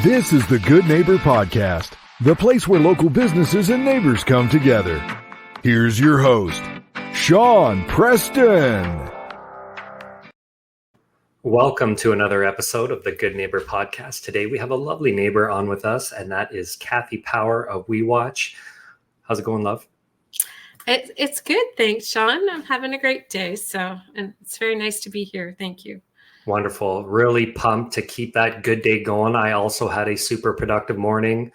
This is the Good Neighbor Podcast, the place where local businesses and neighbors come together. Here's your host, Sean Preston. Welcome to another episode of the Good Neighbor Podcast. Today we have a lovely neighbor on with us, and that is Cathy Power of WeWatch. How's it going, love? It's good, thanks, Sean. I'm having a great day, and it's very nice to be here. Thank you. Wonderful. Really pumped to keep that good day going. I also had a super productive morning,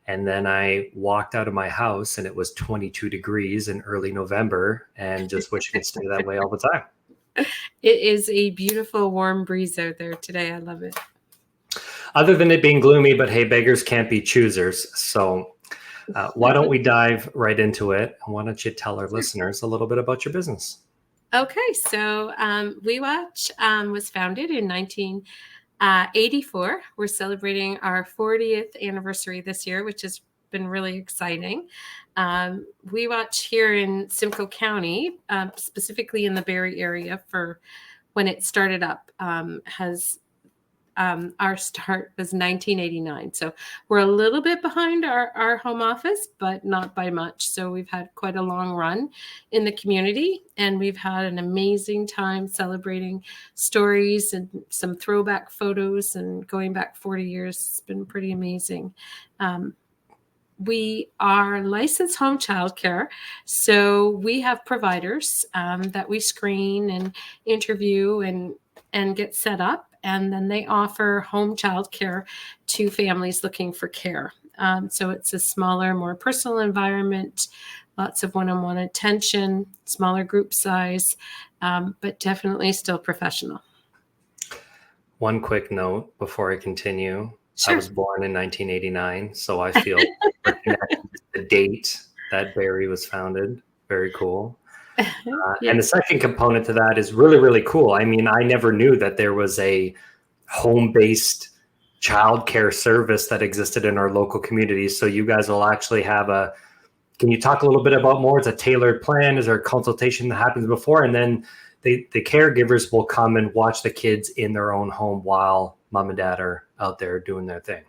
and then I walked out of my house and it was 22 degrees in early November, and just wish it could stay that way all the time. It is a beautiful warm breeze out there today. I love it. Other than it being gloomy, but hey, beggars can't be choosers. So why don't we dive right into it? Why don't you tell our listeners a little bit about your business? Okay, so WeWatch was founded in 1984. We're celebrating our 40th anniversary this year, which has been really exciting. WeWatch here in Simcoe County, specifically in the Barrie area, for when it started up, our start was 1989. So we're a little bit behind our home office, but not by much. So we've had quite a long run in the community, and we've had an amazing time celebrating stories and some throwback photos and going back 40 years. It's been pretty amazing. We are licensed home childcare, so we have providers that we screen and interview and get set up. And then they offer home childcare to families looking for care. So it's a smaller, more personal environment, lots of one-on-one attention, smaller group size, but definitely still professional. One quick note before I continue. Sure. I was born in 1989, so I feel the date that Barrie was founded. Very cool. Yeah. And the second component to that is really, really cool. I mean, I never knew that there was a home-based childcare service that existed in our local community. So you guys will actually have can you talk a little bit about more? It's a tailored plan. Is there a consultation that happens before? And then the caregivers will come and watch the kids in their own home while mom and dad are out there doing their thing.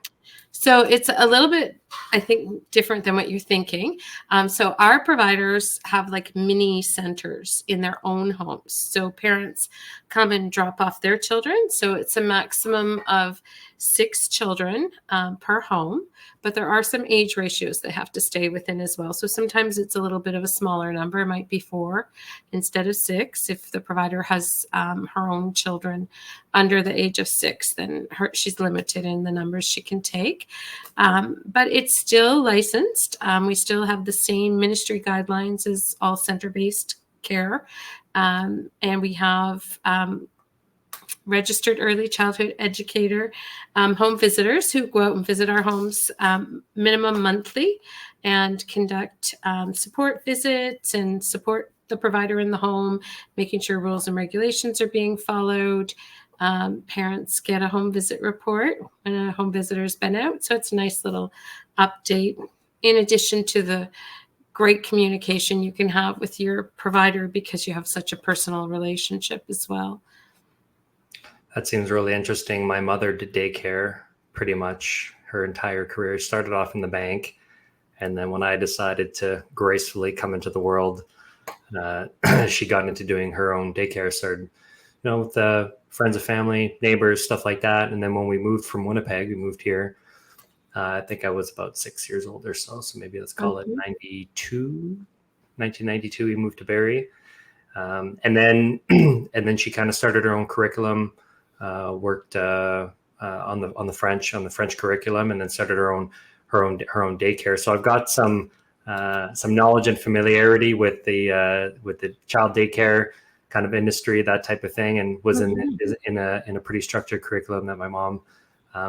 So it's a little bit, I think, different than what you're thinking. So our providers have like mini centers in their own homes. So parents come and drop off their children. So it's a maximum of 6 children per home, but there are some age ratios they have to stay within as well. So sometimes it's a little bit of a smaller number. It might be 4 instead of 6. If the provider has her own children under the age of 6, then she's limited in the numbers she can take. But it's still licensed. We still have the same ministry guidelines as all center-based care. And we have registered early childhood educator home visitors who go out and visit our homes minimum monthly and conduct support visits and support the provider in the home, making sure rules and regulations are being followed. Parents get a home visit report when a home visitor's been out. So it's a nice little update in addition to the great communication you can have with your provider because you have such a personal relationship as well. That seems really interesting. My mother did daycare pretty much her entire career. Started off in the bank. And then when I decided to gracefully come into the world, she got into doing her own daycare, started, with friends of family, neighbors, stuff like that. And then when we moved from Winnipeg, we moved here. I think I was about 6 years old or so. So maybe let's call it 1992, we moved to Barrie. And then she kind of started her own curriculum. Worked on the French curriculum, and then started her own daycare. So I've got some knowledge and familiarity with the child daycare kind of industry, that type of thing, and was in a pretty structured curriculum that my mom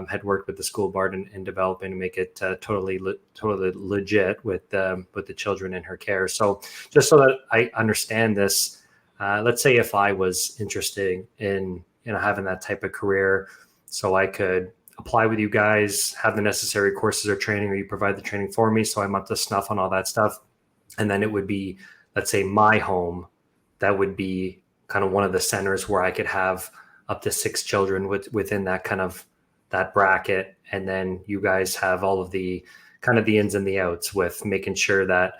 had worked with the school board in developing to make it totally legit with the children in her care. So just so that I understand this, let's say if I was interested in having that type of career, so I could apply with you guys, have the necessary courses or training, or you provide the training for me, so I'm up to snuff on all that stuff. And then it would be, let's say, my home. That would be kind of one of the centers where I could have up to 6 children within that kind of that bracket, and then you guys have all of the kind of the ins and the outs with making sure that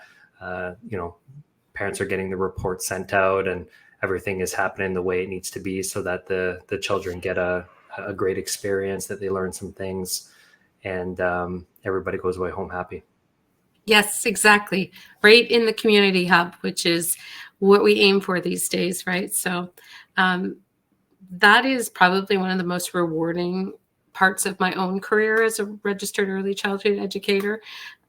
parents are getting the report sent out and everything is happening the way it needs to be, so that the children get a great experience, that they learn some things, and everybody goes away home happy. Yes, exactly. Right in the community hub, which is what we aim for these days, right? So that is probably one of the most rewarding parts of my own career as a registered early childhood educator.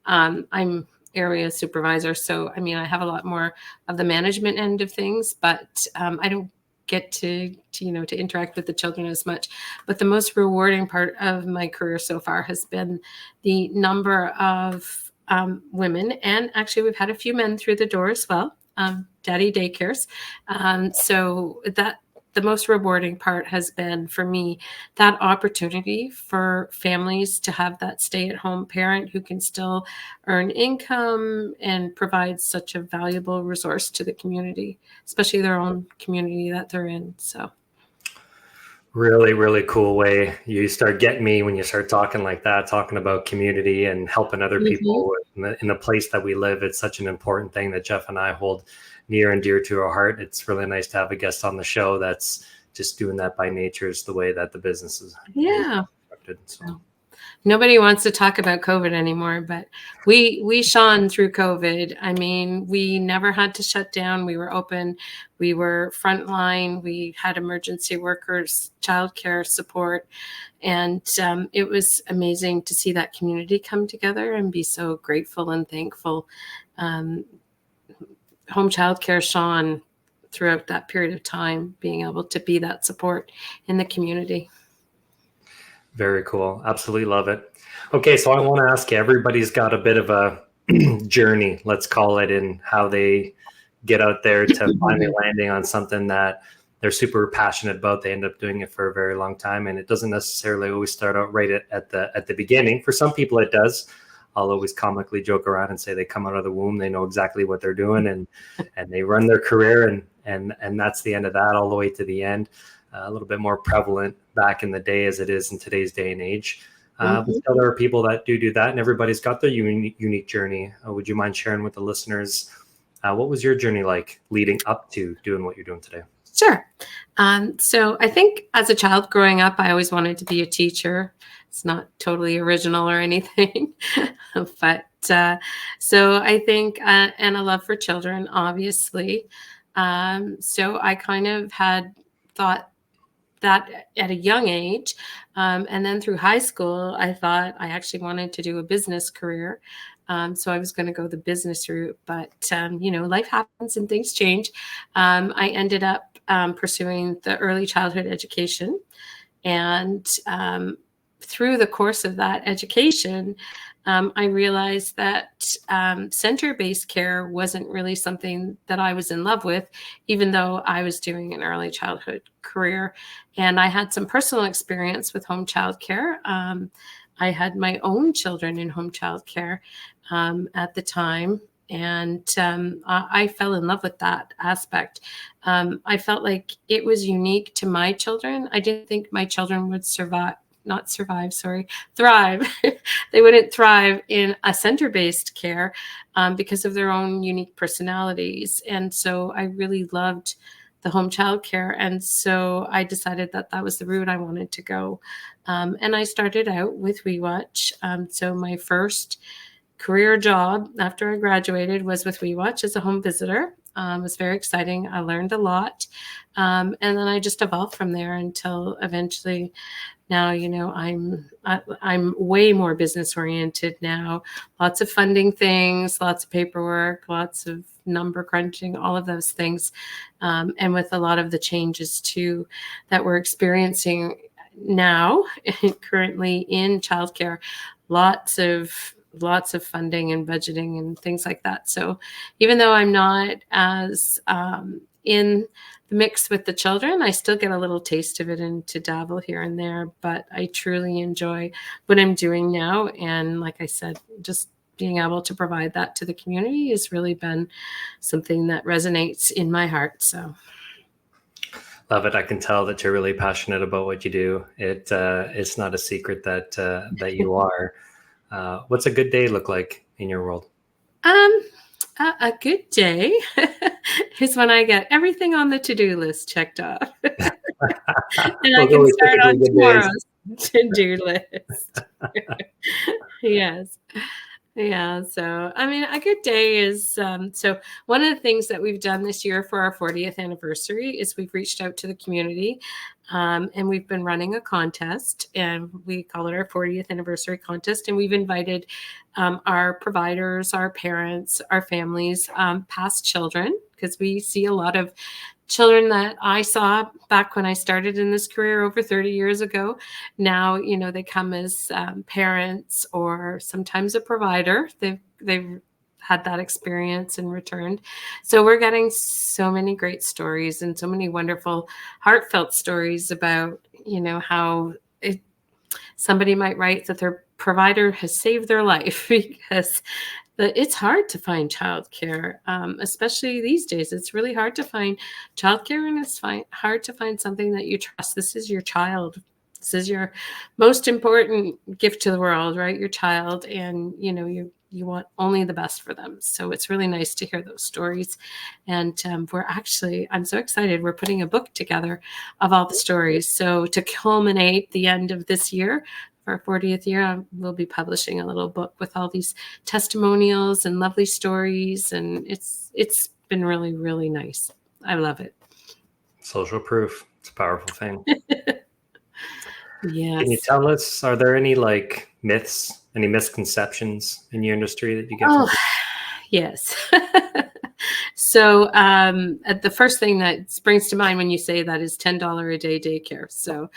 I'm area supervisor, so I mean, I have a lot more of the management end of things, but I don't get to interact with the children as much. But the most rewarding part of my career so far has been the number of women, and actually we've had a few men through the door as well, daddy daycares. So that the most rewarding part has been for me that opportunity for families to have that stay-at-home parent who can still earn income and provide such a valuable resource to the community, especially their own community that they're in. So really, really cool way. You start getting me when you start talking like that, talking about community and helping other people in the place that we live. It's such an important thing that Jeff and I hold near and dear to our heart. It's really nice to have a guest on the show that's just doing that by nature, is the way that the business is constructed. So. Nobody wants to talk about COVID anymore, but we shone through COVID. I mean, we never had to shut down. We were open. We were frontline. We had emergency workers, childcare support. And it was amazing to see that community come together and be so grateful and thankful. Home childcare shone throughout that period of time, being able to be that support in the community. Very cool. Absolutely love it. Okay, so I want to ask you, everybody's got a bit of a journey, let's call it, in how they get out there to finally landing on something that they're super passionate about. They end up doing it for a very long time, and it doesn't necessarily always start out right at the beginning. For some people it does. I'll always comically joke around and say they come out of the womb, they know exactly what they're doing, and they run their career, and that's the end of that, all the way to the end. A little bit more prevalent back in the day as it is in today's day and age. But still, there are people that do that, and everybody's got their unique journey. Would you mind sharing with the listeners, what was your journey like leading up to doing what you're doing today? Sure. So I think as a child growing up, I always wanted to be a teacher. It's not totally original or anything, but so I think, and a love for children, obviously. So I kind of had thought that at a young age. And then through high school, I thought I actually wanted to do a business career. So I was going to go the business route, but life happens and things change. I ended up pursuing the early childhood education, and through the course of that education, I realized that center-based care wasn't really something that I was in love with, even though I was doing an early childhood career. And I had some personal experience with home childcare. I had my own children in home childcare at the time, and I fell in love with that aspect. I felt like it was unique to my children. I didn't think my children would thrive. They wouldn't thrive in a center-based care because of their own unique personalities. And so I really loved the home child care. And so I decided that that was the route I wanted to go. And I started out with WeWatch. So my first career job after I graduated was with WeWatch as a home visitor. It was very exciting. I learned a lot. And then I just evolved from there until eventually now, I'm way more business oriented now. Lots of funding things, lots of paperwork, lots of number crunching, all of those things. And with a lot of the changes too that we're experiencing now, currently in childcare, lots of funding and budgeting and things like that. So even though I'm not as in the mix with the children, I still get a little taste of it and to dabble here and there, but I truly enjoy what I'm doing now. And like I said, just being able to provide that to the community has really been something that resonates in my heart. So Love it. I can tell that you're really passionate about what you do. It's not a secret that you are. What's a good day look like in your world? Um, a good day is when I get everything on the to-do list checked off, and I Those are can always start typically on good days. tomorrow's to-do list. Yes. Yeah. So, I mean, a good day is so one of the things that we've done this year for our 40th anniversary is we've reached out to the community, and we've been running a contest, and we call it our 40th anniversary contest. And we've invited our providers, our parents, our families, past children, because we see a lot of children that I saw back when I started in this career over 30 years ago. Now, they come as parents or sometimes a provider. They've had that experience and returned. So we're getting so many great stories and so many wonderful, heartfelt stories about, how somebody might write that their provider has saved their life because it's hard to find childcare, especially these days. It's really hard to find childcare, and it's hard to find something that you trust. This is your child. This is your most important gift to the world, right? Your child, and you want only the best for them. So it's really nice to hear those stories. And I'm so excited. We're putting a book together of all the stories. So to culminate the end of this year, our 40th year, we'll be publishing a little book with all these testimonials and lovely stories, and it's been really, really nice. I love it. Social proof. It's a powerful thing. Yes. Can you tell us, are there any myths, any misconceptions in your industry that you get? Oh, yes. So the first thing that springs to mind when you say that is $10 a day daycare. So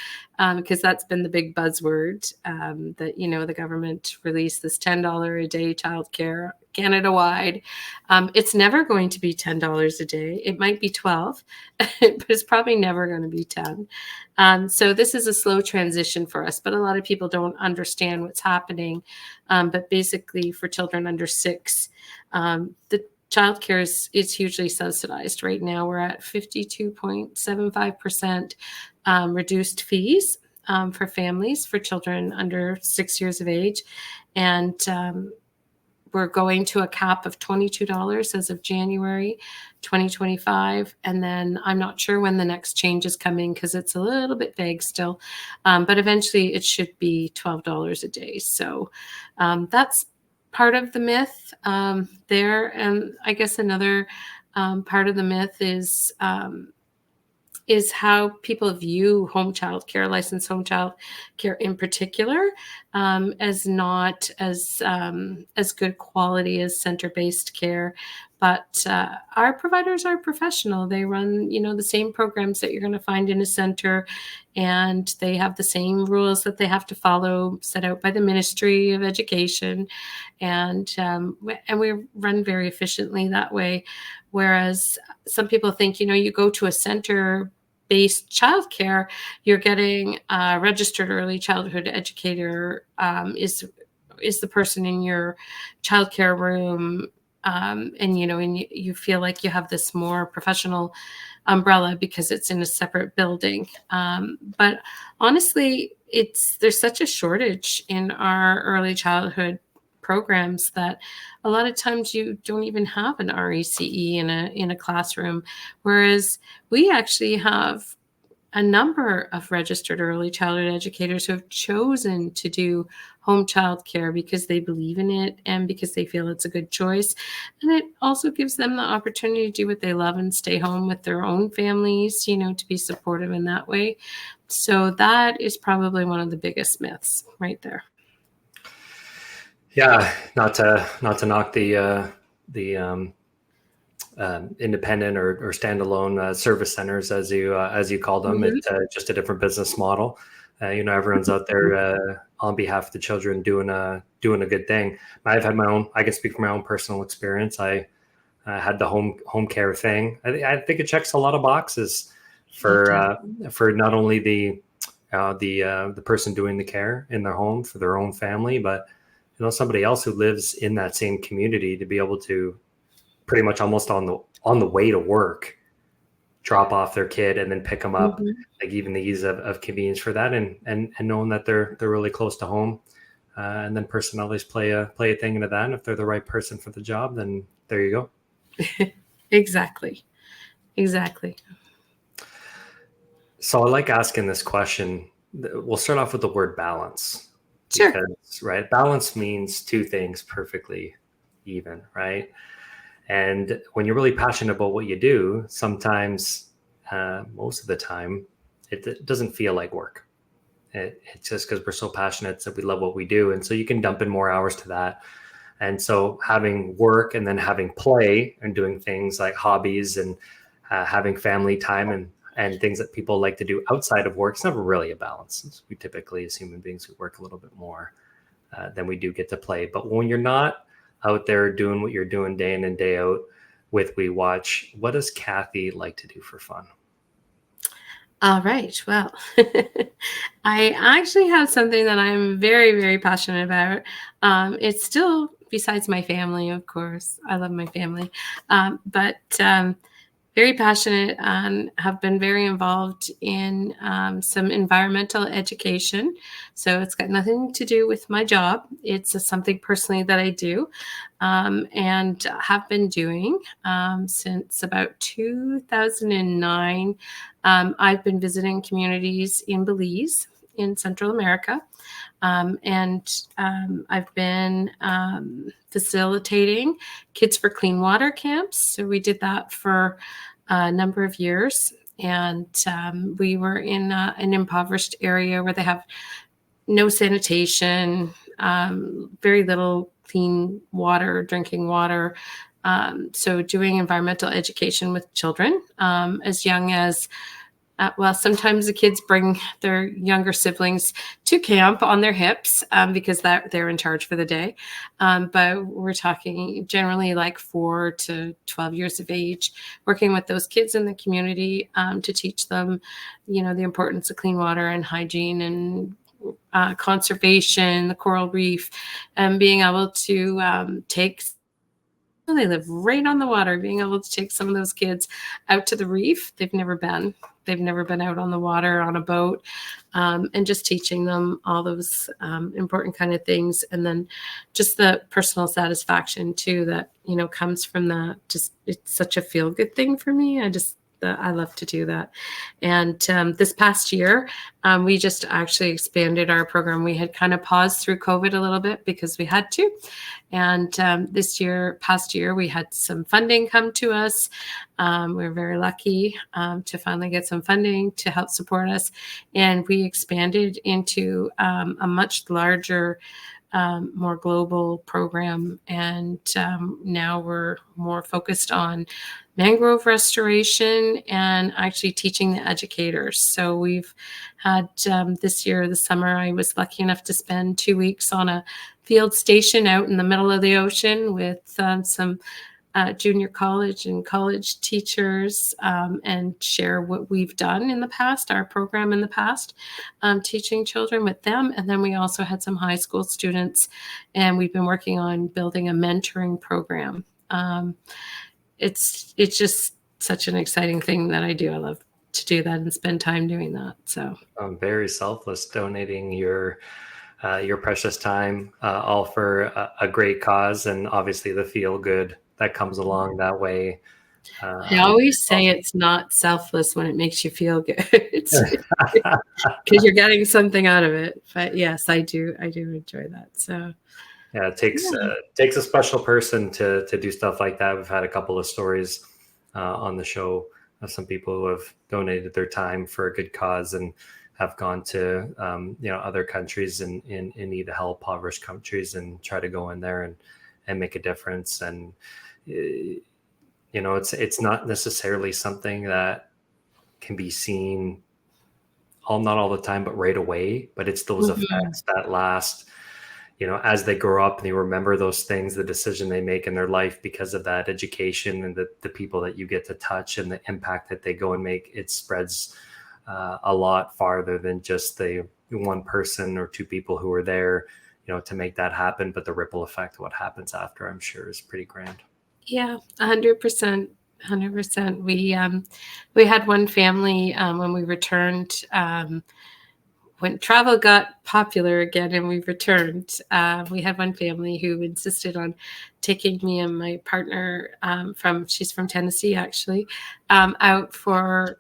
because that's been the big buzzword that, the government released this $10 a day childcare Canada-wide. It's never going to be $10 a day. It might be 12, but it's probably never going to be 10. So this is a slow transition for us, but a lot of people don't understand what's happening. But basically for children under 6, the childcare is hugely subsidized. Right now, we're at 52.75% reduced fees for families for children under 6 years of age. And we're going to a cap of $22 as of January 2025. And then I'm not sure when the next change is coming because it's a little bit vague still. But eventually it should be $12 a day. So that's part of the myth there. And I guess another part of the myth is how people view home child care, licensed home child care in particular, as not as good quality as center-based care. But our providers are professional. They run, the same programs that you're going to find in a center, and they have the same rules that they have to follow set out by the Ministry of Education, and we run very efficiently that way. Whereas some people think, you go to a center-based childcare, you're getting a registered early childhood educator is the person in your childcare room. And you feel like you have this more professional umbrella because it's in a separate building. But honestly, there's such a shortage in our early childhood programs that a lot of times you don't even have an RECE in a classroom, whereas we actually have a number of registered early childhood educators who have chosen to do home child care because they believe in it and because they feel it's a good choice. And it also gives them the opportunity to do what they love and stay home with their own families, to be supportive in that way. So that is probably one of the biggest myths right there. Yeah, not to knock the independent or standalone service centers, as you call them. Mm-hmm. It's just a different business model. Everyone's out there on behalf of the children doing a good thing. I've had I can speak from my own personal experience. I had the home care thing. I think it checks a lot of boxes for not only the person doing the care in their home for their own family, but somebody else who lives in that same community to be able to pretty much almost on the way to work, drop off their kid and then pick them up, Mhm. like even the ease of convenience for that, and knowing that they're really close to home, and then personalities play a thing into that. And if they're the right person for the job, then there you go. Exactly. So I like asking this question. We'll start off with the word balance, Sure. because right, balance means two things perfectly even, right? And when you're really passionate about what you do, sometimes, most of the time, it doesn't feel like work. It's just because we're so passionate that we love what we do. And so you can dump in more hours to that. And so having work and then having play and doing things like hobbies and having family time and things that people like to do outside of work, it's never really a balance. We typically, as human beings, we work a little bit more than we do get to play. But when you're not out there doing what you're doing day in and day out with We Watch, what does Cathy like to do for fun? All right. Well, I actually have something that I'm very, very passionate about. It's still besides my family, of course. I love my family, but very passionate and have been very involved in some environmental education. So it's got nothing to do with my job. It's something personally that I do and have been doing since about 2009. I've been visiting communities in Belize in Central America. I've been facilitating Kids for Clean Water camps. So we did that for a number of years. And we were in an impoverished area where they have no sanitation, very little clean water, drinking water. So doing environmental education with children as young as sometimes the kids bring their younger siblings to camp on their hips because they're in charge for the day. But we're talking generally like 4 to 12 years of age, working with those kids in the community to teach them, the importance of clean water and hygiene and conservation, the coral reef, and being able to they live right on the water, being able to take some of those kids out to the reef. They've never been out on the water on a boat, and just teaching them all those important kind of things. And then just the personal satisfaction too, that, comes from that. Just, it's such a feel good thing for me. I love to do that. And this past year, we just actually expanded our program. We had kind of paused through COVID a little bit because we had to. And past year, we had some funding come to us. We were very lucky to finally get some funding to help support us. And we expanded into a much larger, more global program. And now we're more focused on mangrove restoration and actually teaching the educators. So we've had this year, the summer, I was lucky enough to spend 2 weeks on a field station out in the middle of the ocean with some junior college and college teachers and share what we've done in the past, our program in the past, teaching children with them. And then we also had some high school students, and we've been working on building a mentoring program. It's just such an exciting thing that I do. I love to do that and spend time doing that. So Very selfless, donating your precious time, all for a great cause, and obviously the feel good that comes along that way. I always say it's not selfless when it makes you feel good. Because you're getting something out of it. But yes, I do enjoy that. So yeah, it takes a special person to do stuff like that. We've had a couple of stories on the show of some people who have donated their time for a good cause and have gone to other countries in need of help, impoverished countries, and try to go in there and make a difference. And it's not necessarily something that can be seen not all the time, but right away. But it's those effects that last, as they grow up and they remember those things, the decision they make in their life because of that education and the people that you get to touch and the impact that they go and make. It spreads a lot farther than just the one person or two people who are there, to make that happen. But the ripple effect of what happens after, I'm sure, is pretty grand. Yeah, 100%. 100%. We had one family when we returned, when travel got popular again and we returned, we had one family who insisted on taking me and my partner she's from Tennessee actually, out for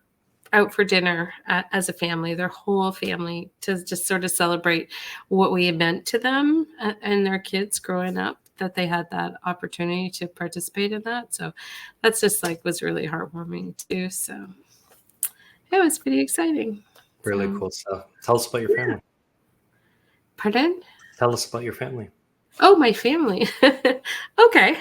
dinner as a family, their whole family, to just sort of celebrate what we had meant to them and their kids growing up, that they had that opportunity to participate in that. So that's just was really heartwarming too. So it was pretty exciting. Really So, cool stuff. Tell us about your family. Pardon? Tell us about your family. Oh, my family. Okay.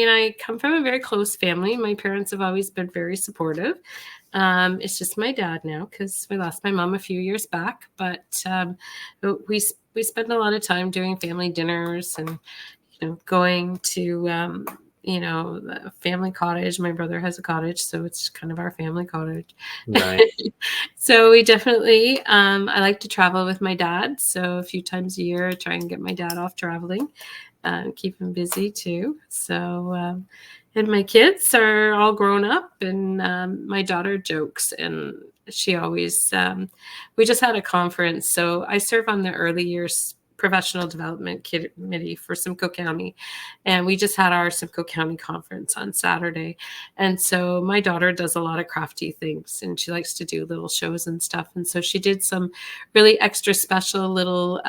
I come from a very close family. My parents have always been very supportive. It's just my dad now because we lost my mom a few years back. But we spend a lot of time doing family dinners and going to the family cottage. My brother has a cottage, so it's kind of our family cottage. Right. So we definitely, I like to travel with my dad. So a few times a year, I try and get my dad off traveling, keep him busy too. So, and my kids are all grown up, and my daughter jokes, and she always, we just had a conference. So I serve on the early years professional development committee for Simcoe County. And we just had our Simcoe County conference on Saturday. And so my daughter does a lot of crafty things and she likes to do little shows and stuff. And so she did some really extra special little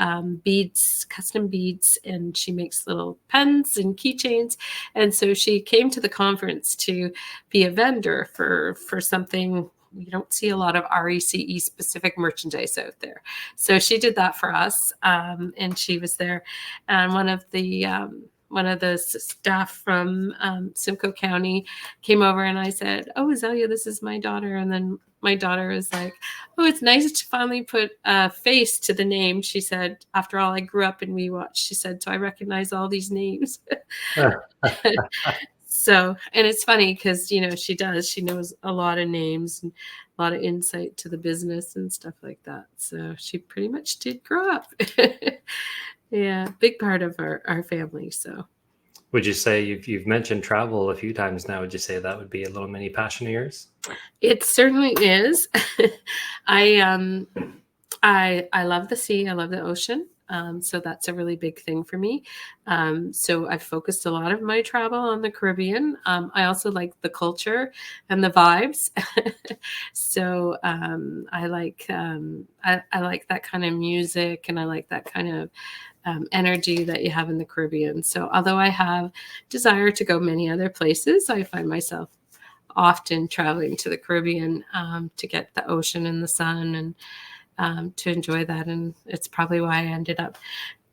beads, custom beads, and she makes little pens and keychains. And so she came to the conference to be a vendor for something. We don't see a lot of RECE specific merchandise out there. So she did that for us. And she was there. And one of the staff from Simcoe County came over and I said, "Oh, Azalea, this is my daughter." And then my daughter was like, "Oh, it's nice to finally put a face to the name." She said, "After all, I grew up in WeWatch." She said, "So I recognize all these names." So, and it's funny because, she knows a lot of names and a lot of insight to the business and stuff like that. So she pretty much did grow up. Yeah, big part of our family. So Would you say you've mentioned travel a few times now? Would you say that would be a little mini passion of yours? it certainly is. I love the sea. I love the ocean. So that's a really big thing for me. So I've focused a lot of my travel on the Caribbean. I also like the culture and the vibes. So I like that kind of music, and I like that kind of energy that you have in the Caribbean. So although I have desire to go many other places, I find myself often traveling to the Caribbean to get the ocean and the sun and to enjoy that. And it's probably why I ended up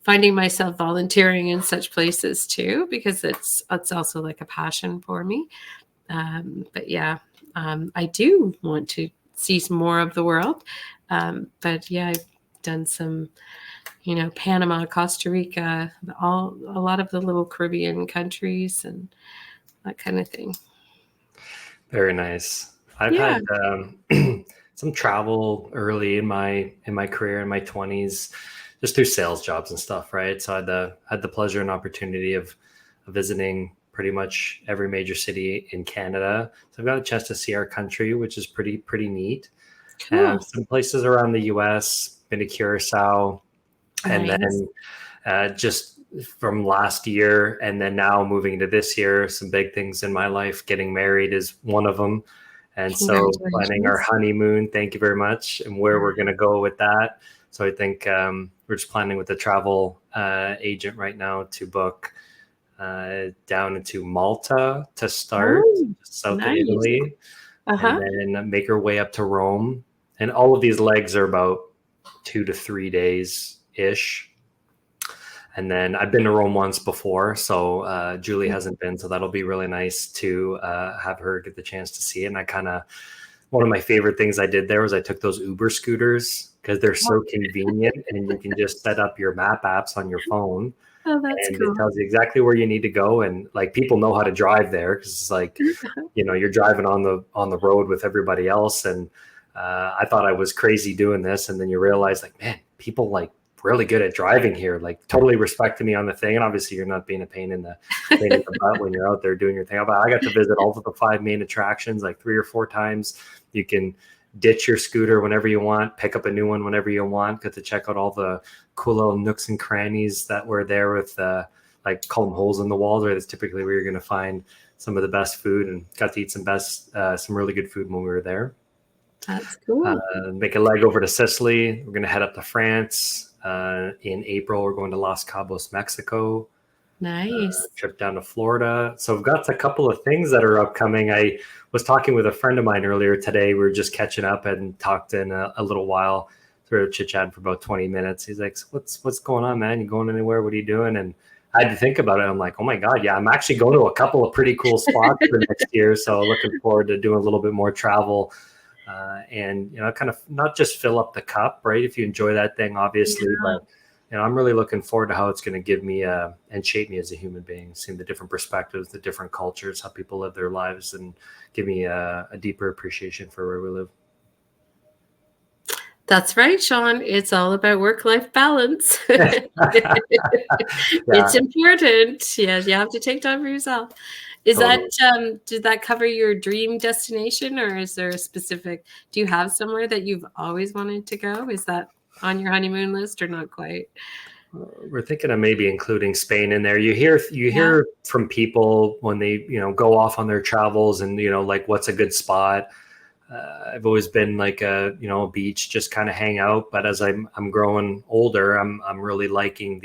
finding myself volunteering in such places too, because it's also like a passion for me. But yeah, I do want to see some more of the world. But yeah, I've done some, Panama, Costa Rica, a lot of the little Caribbean countries and that kind of thing. Very nice. I've had some travel early in my career in my 20s, just through sales jobs and stuff, right? So I had the pleasure and opportunity of visiting pretty much every major city in Canada. So I've got a chance to see our country, which is pretty neat. Cool. Some places around the US, been to Curacao, and then just from last year and then now moving into this year, some big things in my life. Getting married is one of them. And so planning our honeymoon, thank you very much, and where we're going to go with that. So I think we're just planning with the travel agent right now to book down into Malta to start, south of Italy, and then make our way up to Rome. And all of these legs are about 2 to 3 days-ish. And then I've been to Rome once before, so Julie hasn't been, so that'll be really nice to have her get the chance to see it. And one of my favorite things I did there was I took those Uber scooters because they're so convenient, and you can just set up your map apps on your phone. Oh, that's and cool. It tells you exactly where you need to go, and like people know how to drive there because it's like, you're driving on the road with everybody else. And I thought I was crazy doing this, and then you realize, like, man, people like really good at driving here, like totally respected me on the thing. And obviously you're not being a pain in the butt when you're out there doing your thing. But I got to visit all of the 5 main attractions like 3 or 4 times. You can ditch your scooter whenever you want, pick up a new one whenever you want. Got to check out all the cool little nooks and crannies that were there with like call them holes in the walls, right? That's typically where you're going to find some of the best food, and got to eat some really good food when we were there. That's cool. Make a leg over to Sicily. We're going to head up to France. In April, we're going to Los Cabos, Mexico. Nice. Trip down to Florida. So we've got a couple of things that are upcoming. I was talking with a friend of mine earlier today. We were just catching up and talked in a little while, sort of chit-chatting for about 20 minutes. He's like, so what's going on, man? You going anywhere? What are you doing? And I had to think about it. I'm like, oh my God, yeah, I'm actually going to a couple of pretty cool spots for next year. So looking forward to doing a little bit more travel. And, kind of not just fill up the cup, right? If you enjoy that thing, obviously, but, I'm really looking forward to how it's going to give me and shape me as a human being, seeing the different perspectives, the different cultures, how people live their lives, and give me a deeper appreciation for where we live. That's right, Sean. It's all about work-life balance. It's important. Yes, you have to take time for yourself. Did that cover your dream destination, or is there a specific, do you have somewhere that you've always wanted to go? Is that on your honeymoon list or not quite? We're thinking of maybe including Spain in there. You hear from people when they, go off on their travels and, like what's a good spot. I've always been like a beach, just kind of hang out. But as I'm growing older, I'm really liking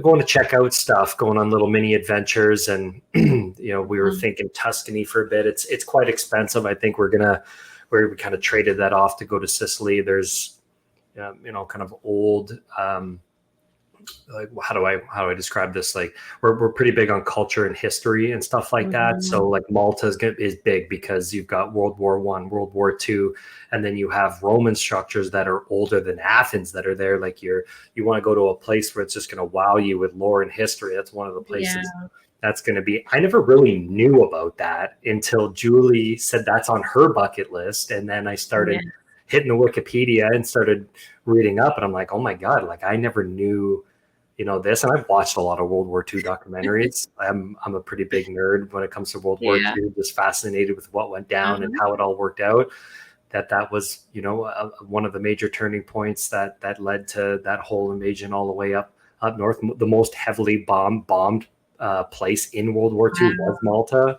going to check out stuff, going on little mini adventures. And, we were thinking Tuscany for a bit. It's quite expensive. I think we kind of traded that off to go to Sicily. There's, kind of old, like how do I describe this? Like we're pretty big on culture and history and stuff like that. So like Malta is big because you've got World War I, World War II, and then you have Roman structures that are older than Athens that are there. Like you want to go to a place where it's just going to wow you with lore and history. That's one of the places that's going to be. I never really knew about that until Julie said that's on her bucket list, and then I started hitting the Wikipedia and started reading up, and I'm like, oh my God, like I never knew this. And I've watched a lot of World War II documentaries. I'm a pretty big nerd when it comes to World War II, just fascinated with what went down and how it all worked out. That was, one of the major turning points that led to that whole invasion all the way up north. The most heavily bombed place in World War II was Malta.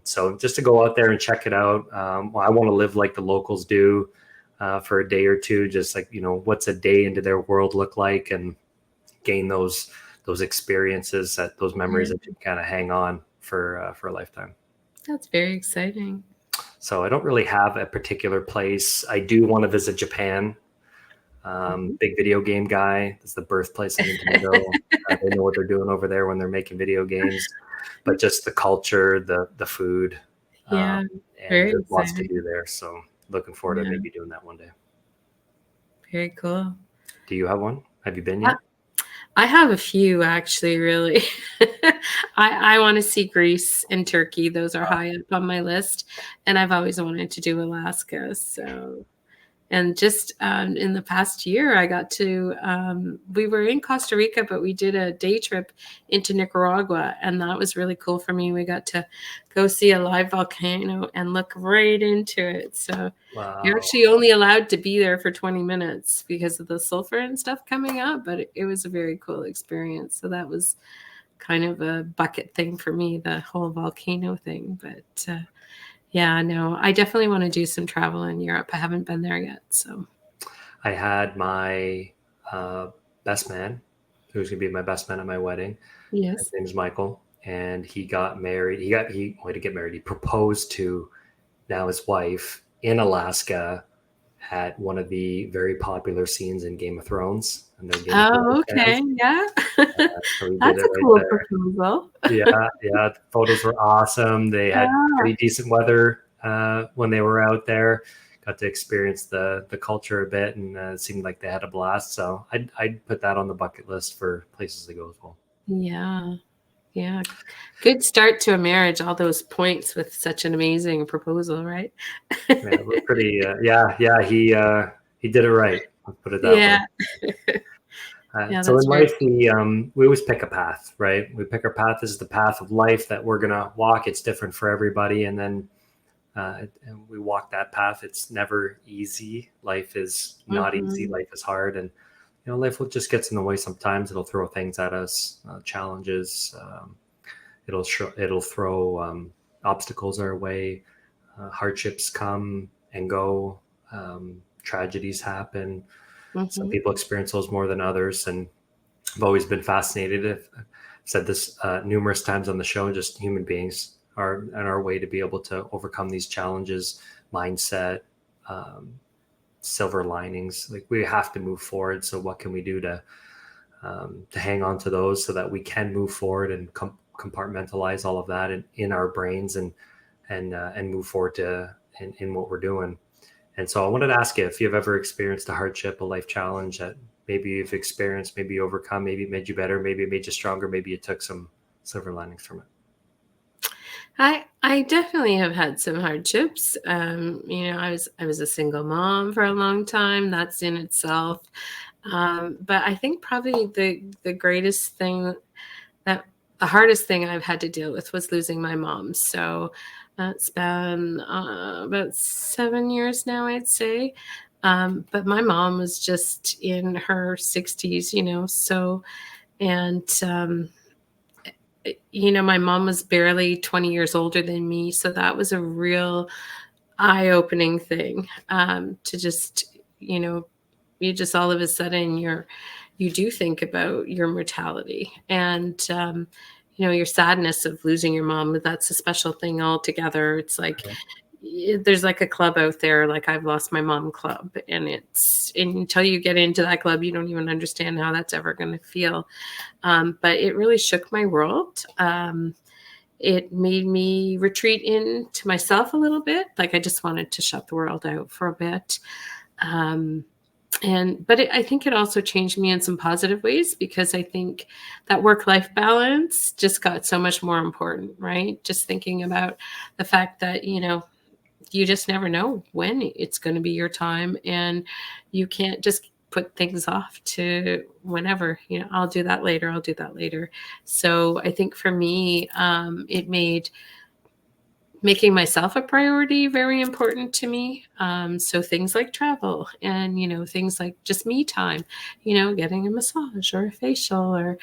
So just to go out there and check it out. I want to live like the locals do for a day or two, just like, what's a day into their world look like, and gain those experiences, those memories that you kind of hang on for a lifetime. That's very exciting. So I don't really have a particular place. I do want to visit Japan. Big video game guy. It's the birthplace of Nintendo. They know what they're doing over there when they're making video games. But just the culture, the food, and there's lots to do there. So looking forward to maybe doing that one day. Very cool. Do you have one? Have you been yet? I have a few, actually, really. I want to see Greece and Turkey. Those are high up on my list. And I've always wanted to do Alaska. So, and just in the past year, I got to, we were in Costa Rica, but we did a day trip into Nicaragua. And that was really cool for me. We got to go see a live volcano and look right into it. So you're actually only allowed to be there for 20 minutes because of the sulfur and stuff coming up. But it was a very cool experience. So that was kind of a bucket thing for me, the whole volcano thing. But I definitely want to do some travel in Europe. I haven't been there yet. So I had my best man, who's going to be my best man at my wedding. Yes. His name is Michael. And he got married. He wanted to get married. He proposed to now his wife in Alaska at one of the very popular scenes in Game of Thrones. And okay. Yeah. So that's a cool proposal. Yeah. Photos were awesome. They had pretty decent weather when they were out there. Got to experience the culture a bit, and it seemed like they had a blast. So I'd put that on the bucket list for places to go as well. Yeah. Good start to a marriage. All those points with such an amazing proposal, right? We're pretty. He did it right. Let's put it that Yeah. way. Yeah, So in that's very life, we always pick a path, right? We pick our path. This is the path of life that we're gonna walk. It's different for everybody, and then and we walk that path. It's never easy. Life is not easy. Mhm. Life is hard, and life will just gets in the way sometimes. It'll throw things at us, challenges. It'll throw obstacles our way. Hardships come and go. Tragedies happen. Some Mhm. people experience those more than others, and I've always been fascinated. I've said this numerous times on the show. Just human beings are on our way to be able to overcome these challenges. Mindset, um, silver linings. Like we have to move forward. So what can we do to hang on to those so that we can move forward and compartmentalize all of that in our brains and move forward in what we're doing. And so I wanted to ask you if you've ever experienced a hardship, a life challenge that maybe you've experienced, maybe you overcome, maybe it made you better, maybe it made you stronger, maybe you took some silver linings from it. I definitely have had some hardships. I was a single mom for a long time. That's in itself. But I think probably the greatest thing that the hardest thing I've had to deal with was losing my mom. So it's been about 7 years now, I'd say. But my mom was just in her 60s, so, and, my mom was barely 20 years older than me. So that was a real eye-opening thing, to just, you just all of a sudden you do think about your mortality and your sadness of losing your mom. That's a special thing altogether. It's like there's like a club out there, like I've lost my mom club, and until you get into that club, you don't even understand how that's ever going to feel. But it really shook my world. It made me retreat into myself a little bit. Like I just wanted to shut the world out for a bit. I think it also changed me in some positive ways, because I think that work-life balance just got so much more important, right? Just thinking about the fact that, you just never know when it's going to be your time, and you can't just put things off to whenever, I'll do that later. I'll do that later. So I think for me, it made making myself a priority very important to me. So things like travel and, things like just me time, getting a massage or a facial or,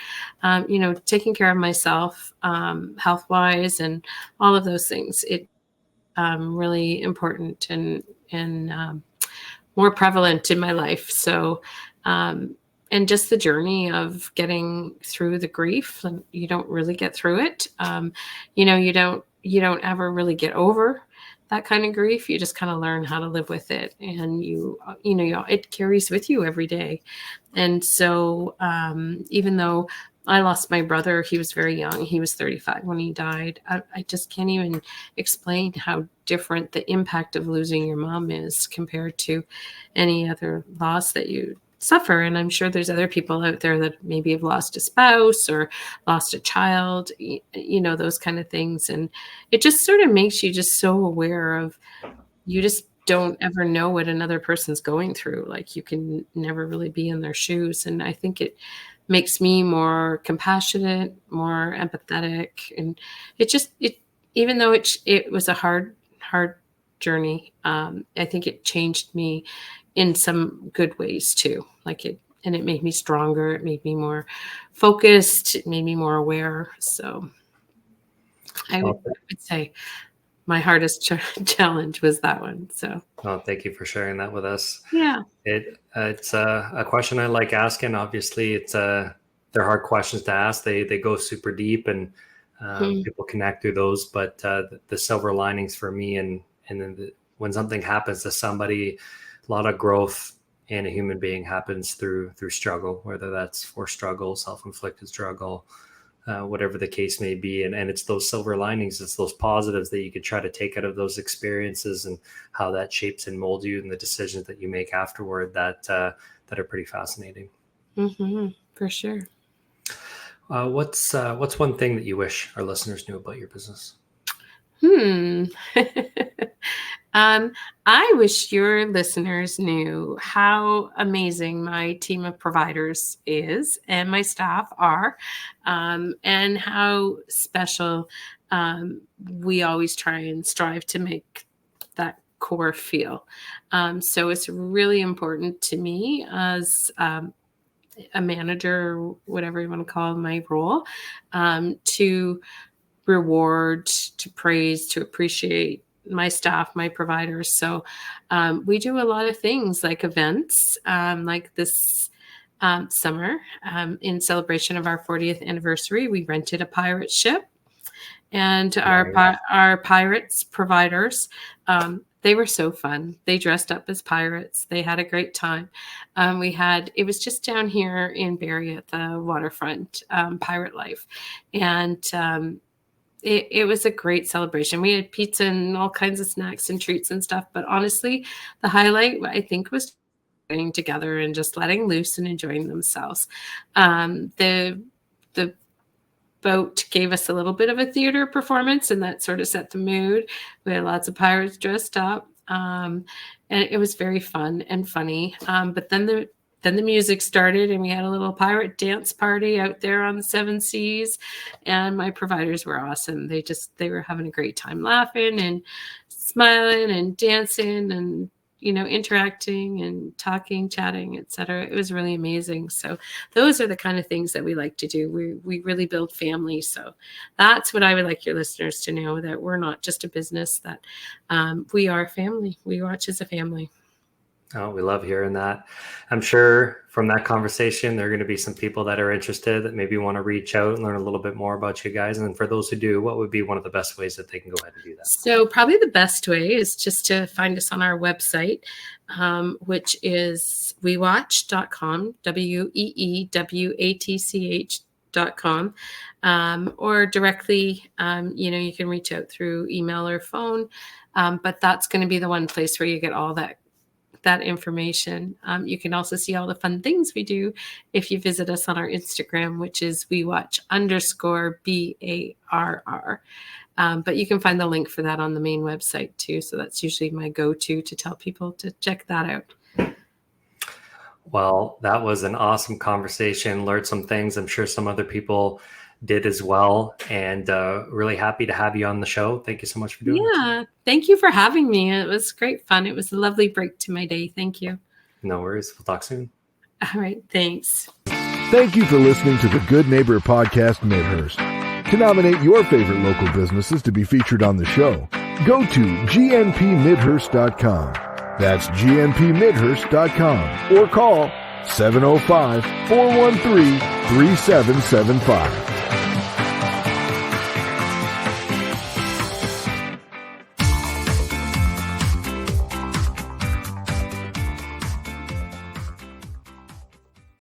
taking care of myself, health wise, and all of those things. It really important and more prevalent in my life. So, and just the journey of getting through the grief, and you don't really get through it. You don't ever really get over that kind of grief. You just kind of learn how to live with it, and it carries with you every day. And so, even though I lost my brother, he was very young. He was 35 when he died. I just can't even explain how different the impact of losing your mom is compared to any other loss that you suffer. And I'm sure there's other people out there that maybe have lost a spouse or lost a child, those kind of things. And it just sort of makes you just so aware of, you just don't ever know what another person's going through. Like you can never really be in their shoes. And I think it makes me more compassionate, more empathetic. And even though it was a hard journey, I think it changed me in some good ways too. And it made me stronger. It made me more focused. It made me more aware. So I would say my hardest challenge was that one. So, Thank you for sharing that with us. yeah. It's a question I like asking. Obviously, they're hard questions to ask. They go super deep, and people connect through those. But the silver linings for me, and then when something happens to somebody, a lot of growth in a human being happens through struggle, whether that's forced struggle, self-inflicted struggle, whatever the case may be. And it's those silver linings, it's those positives that you could try to take out of those experiences and how that shapes and molds you and the decisions that you make afterward that are pretty fascinating. For sure. What's one thing that you wish our listeners knew about your business? I wish your listeners knew how amazing my team of providers is and my staff are, and how special we always try and strive to make that core feel. So it's really important to me as a manager, whatever you want to call my role, to reward, to praise, to appreciate my staff, my providers. So we do a lot of things like events, like this summer, in celebration of our 40th anniversary, we rented a pirate ship, and our pirates providers, they were so fun. They dressed up as pirates. They had a great time. It was just down here in Barrie at the waterfront, Pirate Life. And it was a great celebration. We had pizza and all kinds of snacks and treats and stuff. But honestly, the highlight, I think, was getting together and just letting loose and enjoying themselves. The boat gave us a little bit of a theater performance, and that sort of set the mood. We had lots of pirates dressed up, and it was very fun and funny. But then the music started, and we had a little pirate dance party out there on the Seven Seas, and my providers were awesome. They were having a great time, laughing and smiling and dancing and interacting and talking, chatting, etc. It was really amazing. So those are the kind of things that we like to do. We really build family. So that's what I would like your listeners to know, that we're not just a business, that we are family. We watch as a family. Oh, we love hearing that. I'm sure from that conversation, there are going to be some people that are interested that maybe want to reach out and learn a little bit more about you guys. And for those who do, what would be one of the best ways that they can go ahead and do that? So probably the best way is just to find us on our website, which is weewatch.com, weewatch.com, or directly, you can reach out through email or phone. But that's going to be the one place where you get all that information. You can also see all the fun things we do if you visit us on our Instagram, which is weewatch_BARR. But you can find the link for that on the main website too. So that's usually my go-to to tell people to check that out. Well, that was an awesome conversation. Learned some things. I'm sure some other people did as well, and really happy to have you on the show. Thank you so much for doing it. Yeah, thank you for having me. It was great fun. It was a lovely break to my day. Thank you. No worries. We'll talk soon. All right. Thanks. Thank you for listening to the Good Neighbor Podcast Midhurst. To nominate your favorite local businesses to be featured on the show, go to gnpmidhurst.com. That's gnpmidhurst.com, or call 705-413-3775.